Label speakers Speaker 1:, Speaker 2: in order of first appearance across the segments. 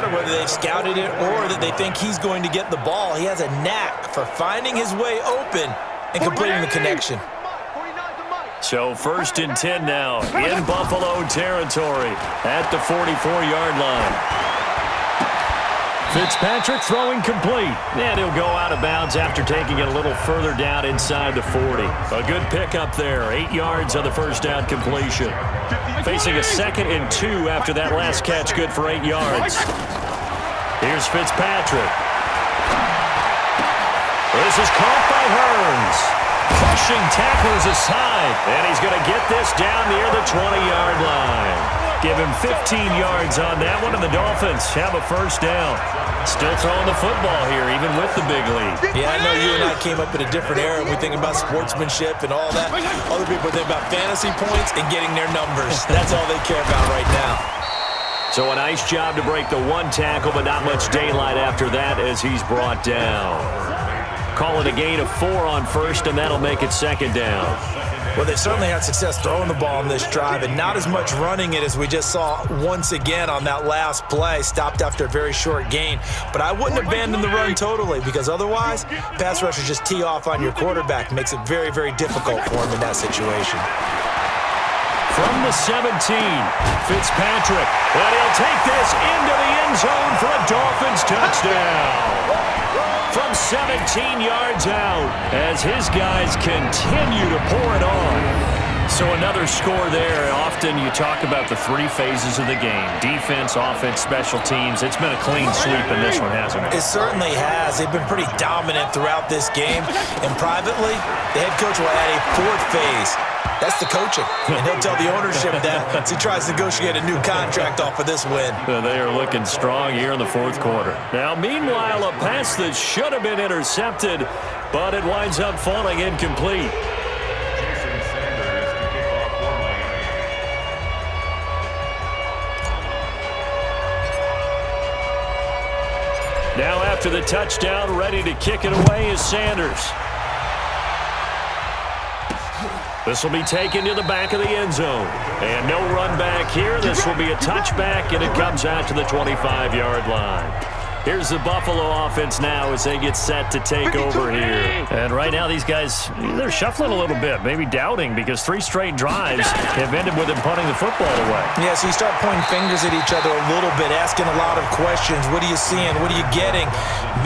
Speaker 1: matter whether they've scouted it or that they think he's going to get the ball. He has a knack for finding his way open and completing the connection.
Speaker 2: So 1st and 10 now in Buffalo territory at the 44-yard line. Fitzpatrick throwing complete. And he'll go out of bounds after taking it a little further down inside the 40. A good pickup there. 8 yards on the first down completion. Facing a 2nd and 2 after that last catch, good for 8 yards. Here's Fitzpatrick. This is caught by Hearns. Pushing tacklers aside. And he's going to get this down near the 20-yard line. Give him 15 yards on that one, and the Dolphins have a first down. Still throwing the football here, even with the big lead.
Speaker 1: Yeah, I know you and I came up in a different era. We think about sportsmanship and all that. Other people think about fantasy points and getting their numbers. That's all they care about right now.
Speaker 2: So a nice job to break the one tackle, but not much daylight after that as he's brought down. Call it a gain of 4 on first, and that'll make it 2nd down.
Speaker 1: Well, they certainly had success throwing the ball on this drive and not as much running it as we just saw once again on that last play. Stopped after a very short gain. But I wouldn't abandon the run totally because otherwise, pass rushers just tee off on your quarterback. Makes it very, very difficult for him in that situation.
Speaker 2: From the 17, Fitzpatrick. And he'll take this into the end zone for a Dolphins touchdown. From 17 yards out as his guys continue to pour it on. So another score there. Often you talk about the 3 phases of the game. Defense, offense, special teams. It's been a clean sweep in this one, hasn't it?
Speaker 1: It certainly has. They've been pretty dominant throughout this game. And privately, the head coach will add a 4th phase. That's the coaching. And he'll tell the ownership that as he tries to negotiate a new contract off of this win.
Speaker 2: They are looking strong here in the 4th quarter. Now, meanwhile, a pass that should have been intercepted, but it winds up falling incomplete. Now after the touchdown, ready to kick it away is Sanders. This will be taken to the back of the end zone. And no run back here. This will be a touchback, and it comes out to the 25-yard line. Here's the Buffalo offense now as they get set to take over here. And right now these guys, they're shuffling a little bit, maybe doubting, because 3 straight drives have ended with them punting the football away.
Speaker 1: Yeah, so you start pointing fingers at each other a little bit, asking a lot of questions. What are you seeing? What are you getting?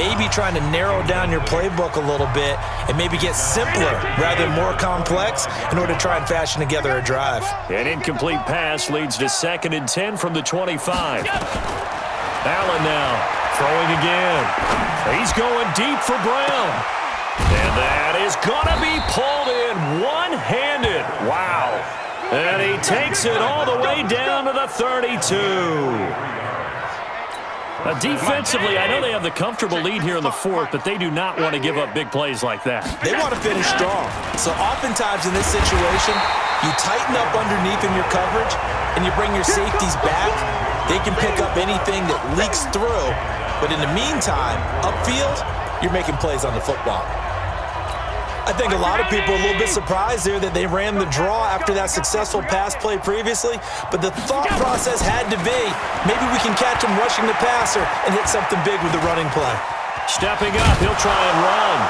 Speaker 1: Maybe trying to narrow down your playbook a little bit and maybe get simpler rather than more complex in order to try and fashion together a drive.
Speaker 2: An incomplete pass leads to 2nd and 10 from the 25. Allen now. Throwing again. He's going deep for Brown. And that is going to be pulled in one-handed. Wow. And he takes it all the way down to the 32. Defensively, I know they have the comfortable lead here in the 4th, but they do not want to give up big plays like that.
Speaker 1: They want to finish strong. So oftentimes in this situation, you tighten up underneath in your coverage and you bring your safeties back. They can pick up anything that leaks through. But in the meantime, upfield, you're making plays on the football. I think a lot of people are a little bit surprised there that they ran the draw after that successful pass play previously. But the thought process had to be, maybe we can catch him rushing the passer and hit something big with the running play.
Speaker 2: Stepping up, he'll try and run.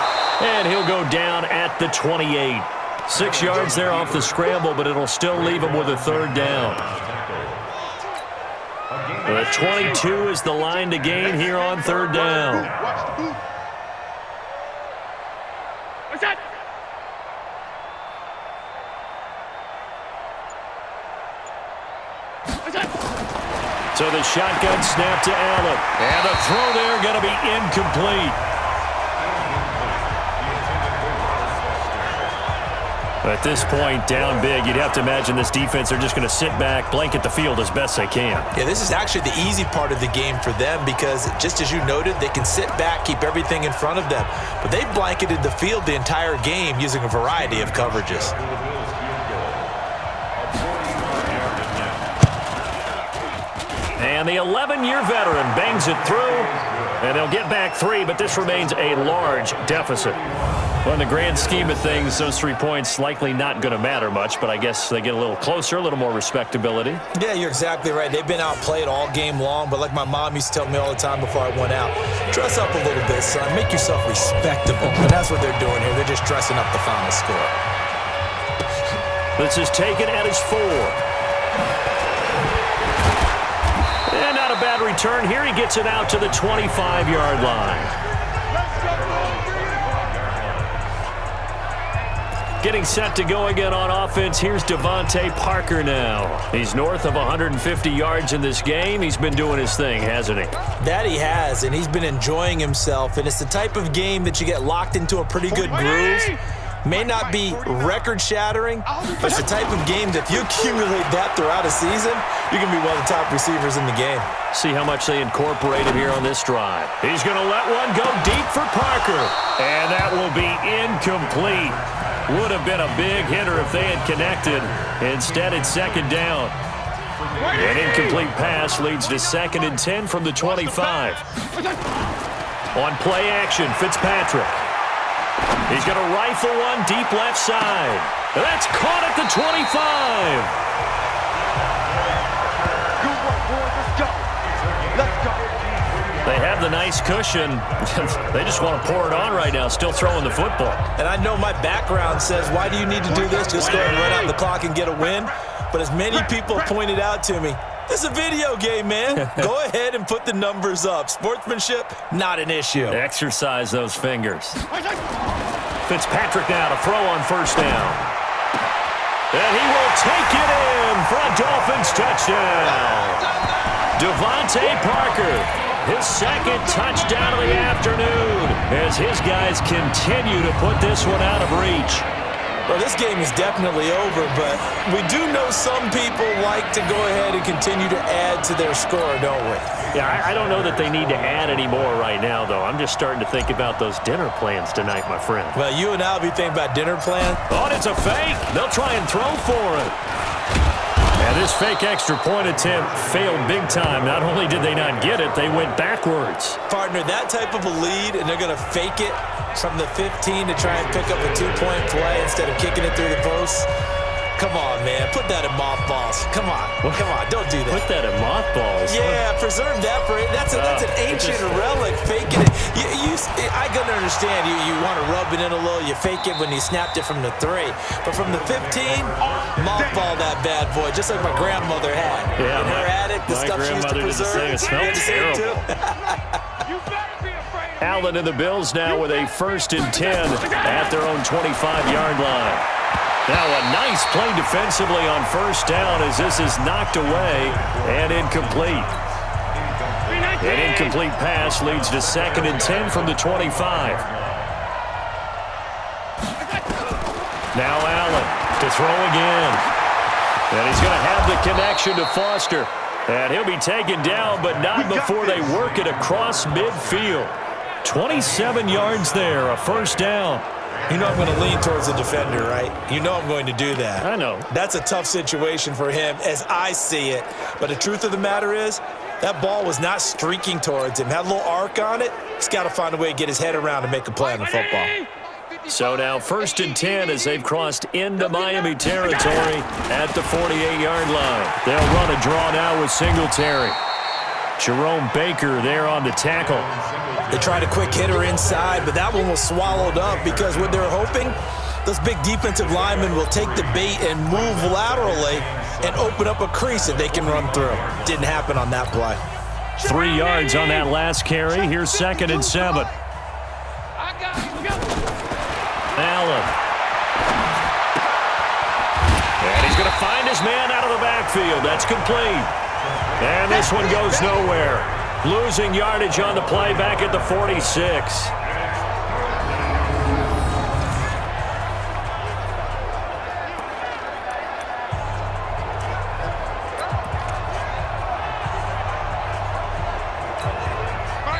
Speaker 2: And he'll go down at the 28. 6 yards there off the scramble, but it'll still leave him with a 3rd down. The 22 is the line to gain here on 3rd down.
Speaker 3: What's that?
Speaker 2: So the shotgun snap to Allen. And the throw there going to be incomplete. At this point, down big, you'd have to imagine this defense are just going to sit back, blanket the field as best they can.
Speaker 1: Yeah, this is actually the easy part of the game for them because, just as you noted, they can sit back, keep everything in front of them. But they've blanketed the field the entire game using a variety of coverages.
Speaker 2: And the 11-year veteran bangs it through. And they'll get back 3, but this remains a large deficit. Well, in the grand scheme of things, those 3 points likely not going to matter much, but I guess they get a little closer, a little more respectability.
Speaker 1: Yeah, you're exactly right. They've been outplayed all game long, but like my mom used to tell me all the time before I went out, dress up a little bit, son. Make yourself respectable. And that's what they're doing here. They're just dressing up the final score.
Speaker 2: This is taken at his 4. And not a bad return here. He gets it out to the 25-yard line. Getting set to go again on offense. Here's Devontae Parker now. He's north of 150 yards in this game. He's been doing his thing, hasn't he?
Speaker 1: That he has, and he's been enjoying himself. And it's the type of game that you get locked into a pretty good groove. May not be record-shattering, but it's the type of game that if you accumulate that throughout a season, you're going to be one of the top receivers in the game.
Speaker 2: See how much they incorporated here on this drive. He's going to let one go deep for Parker, and that will be incomplete. Would have been a big hitter if they had connected. Instead, it's second down. An incomplete pass leads to 2nd and 10 from the 25. On play action, Fitzpatrick. He's going to rifle one deep left side. That's caught at the 25.
Speaker 3: Good work, boys. Let's go. Let's go.
Speaker 2: They have the nice cushion. They just want to pour it on right now, still throwing the football.
Speaker 1: And I know my background says, why do you need to do this? Just go ahead and run out the clock and get a win. But as many people pointed out to me, this is a video game, man. Go ahead and put the numbers up. Sportsmanship, not an issue.
Speaker 2: Exercise those fingers. Fitzpatrick now to throw on first down. And he will take it in for a Dolphins touchdown. Devontae Parker, his 2nd touchdown of the afternoon, as his guys continue to put this one out of reach.
Speaker 1: Well, this game is definitely over, but we do know some people like to go ahead and continue to add to their score, don't we?
Speaker 2: Yeah, I don't know that they need to add any more right now, though. I'm just starting to think about those dinner plans tonight, my friend.
Speaker 1: Well, you and I will be thinking about dinner plans.
Speaker 2: Oh, it's a fake. They'll try and throw for it. And this fake extra point attempt failed big time. Not only did they not get it, they went backwards.
Speaker 1: Partner, that type of a lead, and they're going to fake it from the 15 to try and pick up a 2-point play instead of kicking it through the post. Come on, man. Put that in mothballs. Come on. Come on. Don't do that.
Speaker 2: Put that in mothballs.
Speaker 1: Yeah, preserve that for it. That's an ancient relic, faking it. I can understand you want to rub it in a little. You fake it when you snapped it from the 3. But from the 15, mothball that bad boy, just like my grandmother had.
Speaker 2: Yeah,
Speaker 1: in her attic, the stuff she used to preserve.
Speaker 2: It smelled terrible. Allen and the Bills now with a 1st and 10 at their own 25-yard line. Now a nice play defensively on first down as this is knocked away and incomplete. An incomplete pass leads to 2nd and 10 from the 25. Now Allen to throw again. And he's going to have the connection to Foster. And he'll be taken down, but not before they work it across midfield. 27 yards there, a first down.
Speaker 1: You know I'm going to lean towards the defender, right? You know I'm going to do that.
Speaker 2: I know.
Speaker 1: That's a tough situation for him as I see it. But the truth of the matter is, that ball was not streaking towards him. Had a little arc on it. He's got to find a way to get his head around and make a play on the football.
Speaker 2: So now 1st and 10 as they've crossed into Miami territory at the 48-yard line. They'll run a draw now with Singletary. Jerome Baker there on the tackle.
Speaker 1: They tried a quick hitter inside, but that one was swallowed up because what they're hoping, those big defensive linemen will take the bait and move laterally and open up a crease that they can run through. Didn't happen on that play.
Speaker 2: 3 yards on that last carry. Here's 2nd and 7. Allen. And he's going to find his man out of the backfield. That's complete. And this one goes nowhere. Losing yardage on the play back at the 46.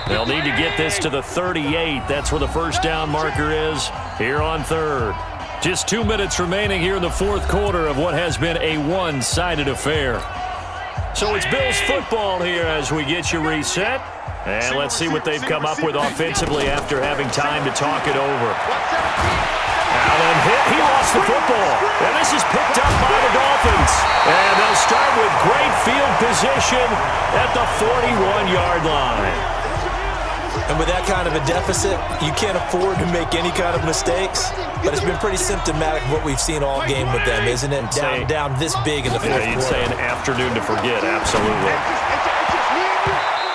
Speaker 2: They'll need to get this to the 38. That's where the first down marker is here on 3rd. Just 2 minutes remaining here in the 4th quarter of what has been a one-sided affair. So it's Bills football here as we get you reset. And let's see what they've come up with offensively after having time to talk it over. Allen hit. He lost the football. And this is picked up by the Dolphins. And they'll start with great field position at the 41-yard line.
Speaker 1: And with that kind of a deficit, you can't afford to make any kind of mistakes. But it's been pretty symptomatic of what we've seen all game with them, isn't it? Down this big in the fourth quarter.
Speaker 2: You'd say an afternoon to forget, absolutely.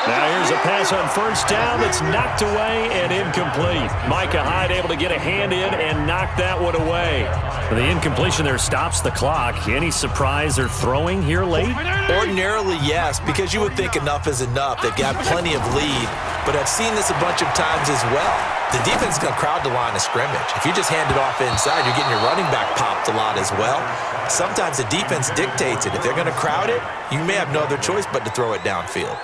Speaker 2: Now here's a pass on first down that's knocked away and incomplete. Micah Hyde able to get a hand in and knock that one away. The incompletion there stops the clock. Any surprise they're throwing here late?
Speaker 1: Ordinarily, yes, because you would think enough is enough. They've got plenty of lead, but I've seen this a bunch of times as well. The defense is going to crowd the line of scrimmage. If you just hand it off inside, you're getting your running back popped a lot as well. Sometimes the defense dictates it. If they're going to crowd it, you may have no other choice but to throw it downfield.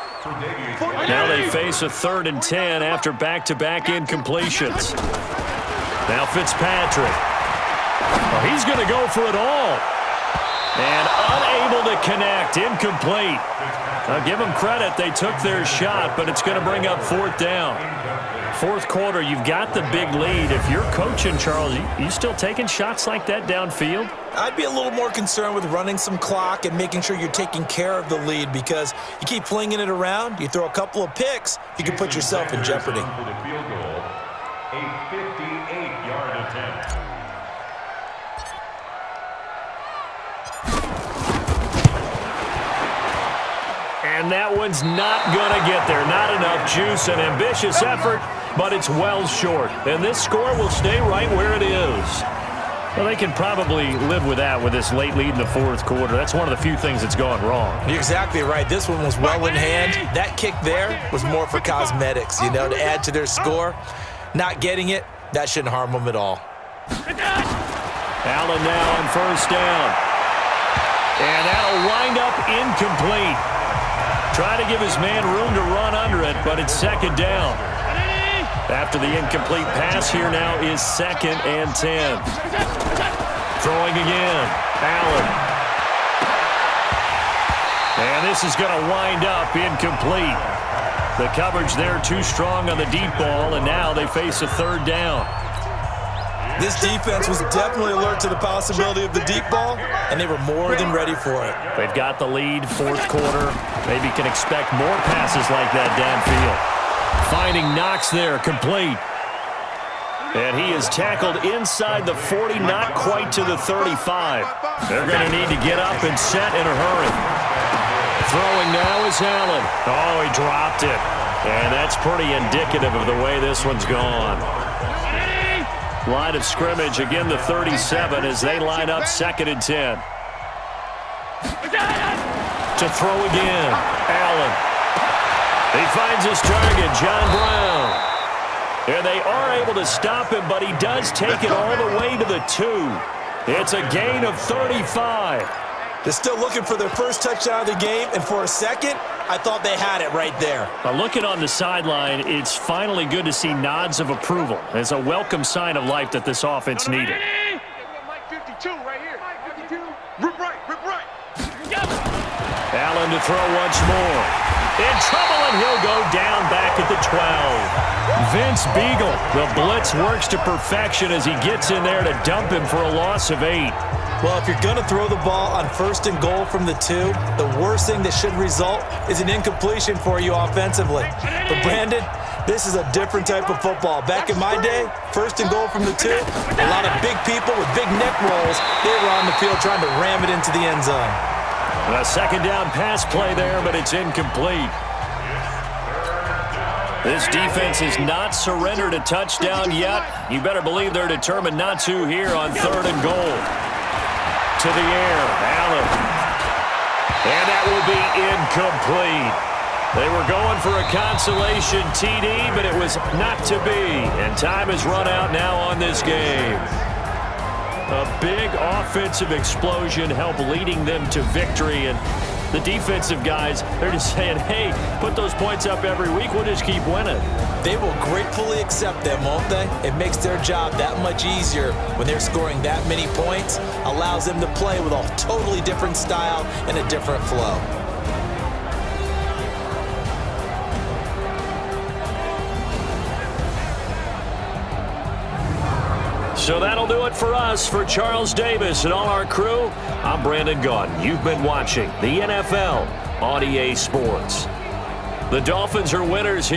Speaker 2: Now they face a 3rd and 10 after back-to-back incompletions. Now Fitzpatrick. Oh, he's going to go for it all. And unable to connect. Incomplete. I'll give them credit. They took their shot, but it's going to bring up 4th down. Fourth quarter, you've got the big lead. If you're coaching, Charles, you still taking shots like that downfield?
Speaker 1: I'd be a little more concerned with running some clock and making sure you're taking care of the lead, because you keep flinging it around, you throw a couple of picks, you can put yourself in jeopardy.
Speaker 3: For the field goal, a 58-yard attempt.
Speaker 2: And that one's not going to get there. Not enough juice. An ambitious effort, but it's well short. And this score will stay right where it is. Well, they can probably live with that with this late lead in the fourth quarter. That's one of the few things that's gone wrong.
Speaker 1: You're exactly right. This one was well in hand. That kick there was more for cosmetics, to add to their score. Not getting it, that shouldn't harm them at all.
Speaker 2: Allen now on first down. And that'll wind up incomplete. Trying to give his man room to run under it, but it's 2nd down. After the incomplete pass, here now is 2nd and 10. Throwing again. Allen. And this is going to wind up incomplete. The coverage there too strong on the deep ball, and now they face a 3rd down.
Speaker 1: This defense was definitely alert to the possibility of the deep ball, and they were more than ready for it.
Speaker 2: They've got the lead, fourth quarter. Maybe can expect more passes like that downfield. Finding Knox there, complete. And he is tackled inside the 40, not quite to the 35. They're going to need to get up and set in a hurry. Throwing now is Allen. Oh, he dropped it. And that's pretty indicative of the way this one's gone. Line of scrimmage, again the 37 as they line up 2nd and 10. To throw again, Allen. He finds his target, John Brown. And they are able to stop him, but he does take it all the way to the 2. It's a gain of 35.
Speaker 1: They're still looking for their first touchdown of the game, and for a second, I thought they had it right there.
Speaker 2: Looking on the sideline, it's finally good to see nods of approval. It's a welcome sign of life that this offense needed.
Speaker 3: Mike 52 right here. Mike 52. Rip right, rip right.
Speaker 2: Allen to throw once more. In trouble, and he'll go down back at the 12. Vince Beagle, the blitz works to perfection as he gets in there to dump him for a loss of 8.
Speaker 1: Well, if you're going to throw the ball on 1st and goal from the 2, the worst thing that should result is an incompletion for you offensively. But, Brandon, this is a different type of football. Back in my day, 1st and goal from the 2, a lot of big people with big neck rolls, they were on the field trying to ram it into the end zone.
Speaker 2: A 2nd down pass play there, but it's incomplete. This defense has not surrendered a touchdown yet. You better believe they're determined not to here on 3rd and goal. To the air, Allen. And that will be incomplete. They were going for a consolation TD, but it was not to be. And time has run out now on this game. A big offensive explosion helped leading them to victory. And the defensive guys, they're just saying, hey, put those points up every week. We'll just keep winning.
Speaker 1: They will gratefully accept them, won't they? It makes their job that much easier when they're scoring that many points. Allows them to play with a totally different style and a different flow.
Speaker 2: So that'll do it for us. For Charles Davis and all our crew, I'm Brandon Gaudin. You've been watching the NFL on EA Sports. The Dolphins are winners here.